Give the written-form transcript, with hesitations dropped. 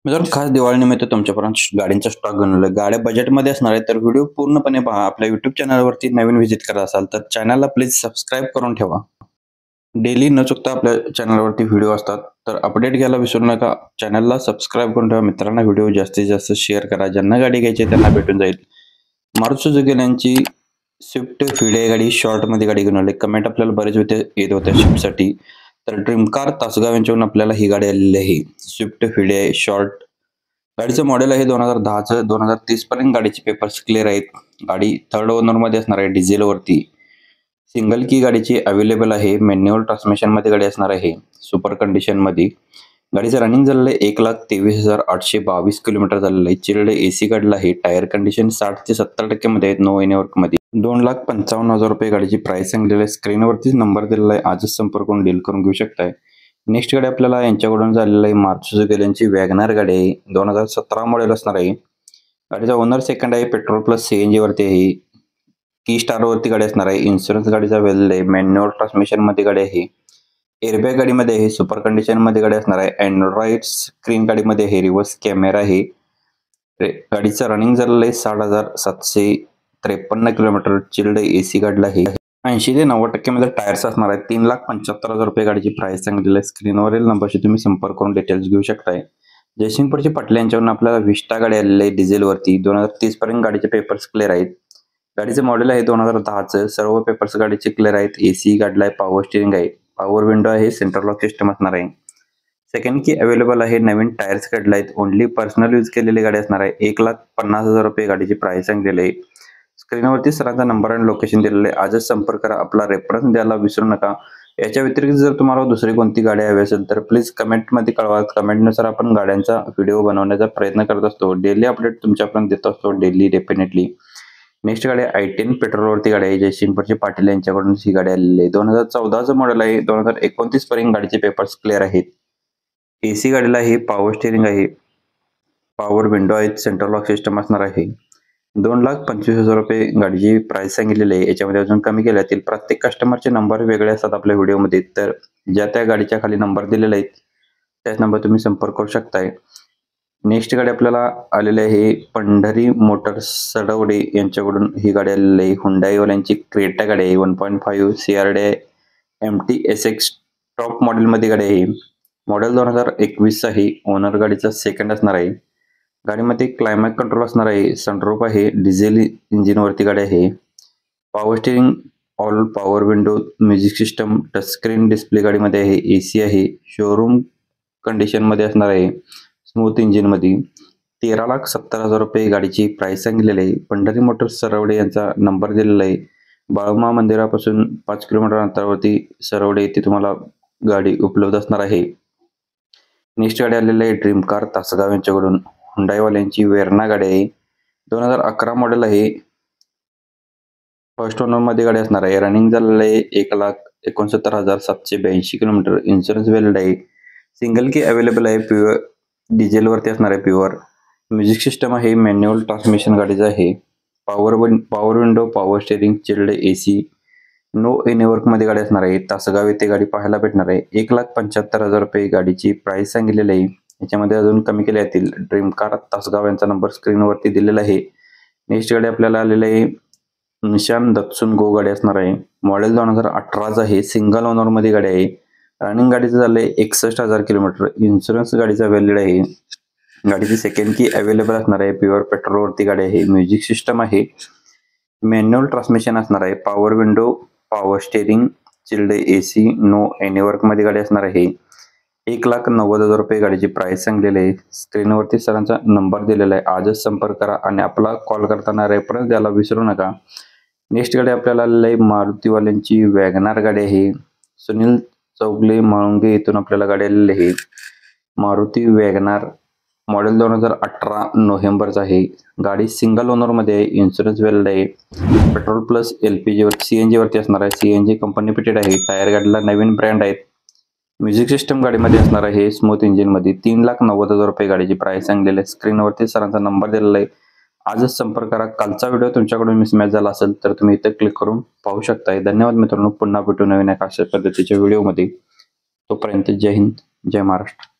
मित्रांनो, खास दिवाळीनिमित्त तुमच्यापर्यंत गाड्यांचा स्टॉक घेऊन आलोय. गाड्या बजेटमध्ये असणार आहे, तर व्हिडिओ पूर्णपणे पहा. आपल्या YouTube चॅनलवरती नवीन व्हिजिट करत असाल तर चॅनलला प्लीज सबस्क्राईब करून ठेवा. डेली न चुकता आपल्या चॅनलवरती व्हिडिओ असतात, तर अपडेट घ्यायला विसरू नका. चॅनलला सबस्क्राईब करून ठेवा. मित्रांना व्हिडिओ जास्तीत जास्त शेअर करा. ज्यांना गाडी घ्यायची आहे त्यांना भेटून जाईल. मारुती सुझुकी यांची स्विफ्ट फिडे गाडी शॉर्टमध्ये गाडी घेऊन आली. कमेंट आपल्याला बरेच होते येत होत्या स्विफ्टसाठी. तर ड्रीम कार तासगाव यांच्याकडून आपल्याला ही गाडी आलेली आहे. स्विफ्ट फिडे शॉर्ट गाडीचं मॉडेल आहे 2010चं. 2030 पर्यंत गाडीचे पेपर्स क्लिअर आहेत. गाडी थर्ड ओनर मध्ये असणार आहे, डिझेलवरती. सिंगल की गाडीची अवेलेबल आहे. मॅन्युअल ट्रान्समिशन मध्ये गाडी असणार आहे, सुपर कंडिशन मध्ये. गाडीचं रनिंग झालेलं आहे 1,23,822 किलोमीटर झालेलं आहे. चिल्ड एसी काढला आहे. टायर कंडिशन 60 ते 70% मध्ये आहेत, नो एनी वर्क मध्ये. 2,55,000 रुपये गाडीची प्राइस सांगलेली आहे. स्क्रीनवरतीच नंबर दिलेला आहे, आजच संपर्क करून डील करून घेऊ शकताय. नेक्स्ट गाडी आपल्याला यांच्याकडून झालेली आहे मारुती सुझुकी यांची वॅगनर गाडी आहे. 2017 मॉडेल असणार आहे. गाडीचा ओनर सेकंड आहे. पेट्रोल प्लस सीएनजी वरती आहे. की स्टार वरती गाडी असणार आहे. इन्शुरन्स गाडीचा वेल आहे. मॅन्युअल ट्रान्समिशन मध्ये गाडी आहे. एअरबॅग गाडीमध्ये आहे. सुपर कंडिशन मध्ये गाडी असणार आहे. अँड्रॉइड स्क्रीन गाडीमध्ये आहे. रिव्हर्स कॅमेरा आहे. गाडीचं रनिंग झालेलं आहे 60,753 किलोमीटर. चिल्ड एसी गाडीला आहे. 80 ते 90% मध्ये टायर्स असणार आहेत. 3,75,000 रुपये गाडीची प्राइस सांगितलेली आहे. स्क्रीनवरील नंबरशी तुम्ही संपर्क करून डिटेल्स घेऊ शकताय. जयसिंगपूरची पाटील यांच्यावरून आपल्याला विस्टा गाडी आलेली आहे डिझेलवरती. 2030 पर्यंत गाडीचे पेपर्स क्लिअर आहेत. गाडीचं मॉडेल आहे 2010चं. सर्व पेपर्स गाडीचे क्लिअर आहेत. एसी गाडीला आहे. पॉवर स्टिअरिंग आहे. पॉवर विंडो आहे. सेंट्रल लॉक सिस्टम असणार आहे. सेकंड की अवेलेबल आहे. नवीन टायर्स काढले आहेत. ओनली पर्सनल यूज केलेली गाडी असणार आहे. 1,50,000 रुपये गाडीची प्राइस सांगितलेली आहे. स्क्रीनवरती सरांचा नंबर आणि लोकेशन दिलेलं आहे, आजच संपर्क करा. आपला रेफरन्स द्यायला विसरू नका. याच्या व्यतिरिक्त जर तुम्हाला दुसरी कोणती गाडी हवी असेल तर प्लीज कमेंटमध्ये कळवा. कमेंटनुसार आपण गाड्यांचा व्हिडिओ बनवण्याचा प्रयत्न करत असतो. डेली अपडेट तुमच्यापर्यंत देत असतो, डेली डेफिनेटली. नेक्स्ट गाडी i10 पेट्रोलवरती गाडी आहे. जयसिंगपूरची पाटील यांच्याकडून ही गाडी आलेली आहे. 2014चं मॉडेल आहे. 2029 पर्यंत गाडीचे पेपर्स क्लिअर आहेत. एसी गाडीला आहे. पॉवर स्टिअरिंग आहे. पॉवर विंडो आहेत. सेंट्रल लॉक सिस्टम असणार आहे. 2,25,000 रुपये गाडीची प्राइस सांगितलेली आहे. याच्यामध्ये अजून कमी केल्या जातील. प्रत्येक कस्टमरचे नंबर वेगळे असतात आपल्या व्हिडिओमध्ये, तर ज्या त्या गाडीच्या खाली नंबर दिलेले आहेत त्याच नंबर तुम्ही संपर्क करू शकताय. नेक्स्ट गाडी आपल्याला आलेली आहे पंढरी मोटर्स सडवडे यांच्याकडून ही गाडी आलेली आहे. हुंडाईवाल्यांची क्रेटा गाडी आहे. 1.5 CRD MT SX टॉप मॉडेलमध्ये गाडी आहे. मॉडेल 2021 आहे. ओनर गाडीचा सेकंड असणार आहे. गाडीमध्ये क्लायमॅक्स कंट्रोल असणार आहे. सनरूफ आहे. डिझेल इंजिनवरती गाडी आहे. Power steering, all power window, music system, touch screen display गाडीमध्ये आहे. एसी आहे. शोरूम कंडिशनमध्ये असणार आहे. स्मूथ इंजिनमध्ये. 13,70,000 रुपये गाडीची प्राइस सांगितलेली आहे. पंढरी मोटर्स सरवडे यांचा नंबर दिलेला आहे. बाळमा मंदिरापासून 5 किलोमीटर अंतरावरती सरवडे येथे तुम्हाला गाडी उपलब्ध असणार आहे. नेक्स्ट गाडी आलेली आहे ड्रीम कार तासगाव यांच्याकडून. हुंडाईवाल्यांची वेरना गाडी आहे. 2011 मॉडेल आहे. फर्स्ट ओनर मध्ये गाडी असणार आहे. रनिंग झालेलं आहे 1,69,782 किलोमीटर. इन्शुरन्स व्हॅलिड आहे. सिंगल की अवेलेबल आहे. प्युअर डिझेलवरती असणार आहे. प्युअर म्युझिक सिस्टम आहे. मॅन्युअल ट्रान्समिशन गाडीचं आहे. Power window, power steering, chilled AC, no any work मध्ये गाडी असणार आहे. तासगाव येथे गाडी पाहायला भेटणार आहे. 1,75,000 रुपये गाडीची प्राइस सांगितलेली आहे. याच्यामध्ये अजून कमी केल्या जातील. ड्रीम कार तासगाव यांचा नंबर स्क्रीनवरती दिलेला आहे. नेक्स्ट गाडी आपल्याला आलेली आहे निशान दत्सुन गो गाडी असणार आहे. मॉडेल 2018चं आहे. सिंगल ओनर मध्ये गाडी आहे. रनिंग गाडीचं झालंय 61,000 किलोमीटर. इन्शुरन्स गाडीचा व्हॅलिड आहे. गाडीची सेकंड की अवेलेबल असणार आहे. प्युअर पेट्रोलवरती गाडी आहे. म्युझिक सिस्टम आहे. मॅन्युअल ट्रान्समिशन असणार आहे. Power window, power steering, chilled AC, no any work मध्ये गाडी असणार आहे. 1,90,000 रुपये गाडीची प्राइस सांगलेली आहे. स्क्रीनवरती सरांचा नंबर दिलेला आहे, आजच संपर्क करा आणि आपला कॉल करताना रेफरन्स द्यायला विसरू नका. नेक्स्ट गाडी आपल्याला आलेली आहे मारुतीवाल्यांची वॅगनार गाडी आहे. सुनील चौगले माळुंगे येथून आपल्याला गाडी आलेली आहे. मारुती वॅगनार मॉडेल 2018 नोव्हेंबरचा आहे. गाडी सिंगल ओनर मध्ये आहे. इन्शुरन्स व्हॅलिड आहे. पेट्रोल प्लस LPG वर CNG वरती असणार आहे. CNG कंपनी फिटेड आहे. टायर गाडीला नवीन ब्रँड आहेत. म्युझिक सिस्टम गाडीमध्ये असणार आहे. स्मूथ इंजिन मध्ये. 3,90,000 रुपये गाडीची प्राइस सांगलेली आहे. स्क्रीनवरती सरांचा नंबर दिलेला आहे, आजच संपर्क करा. कालचा व्हिडिओ तुमच्याकडून मिसमॅच झाला असेल तर तुम्ही इथे क्लिक करून पाहू शकताय. धन्यवाद मित्रांनो. पुन्हा भेटू नवीन एका अशा पद्धतीच्या व्हिडिओमध्ये. तोपर्यंत जय हिंद, जय महाराष्ट्र.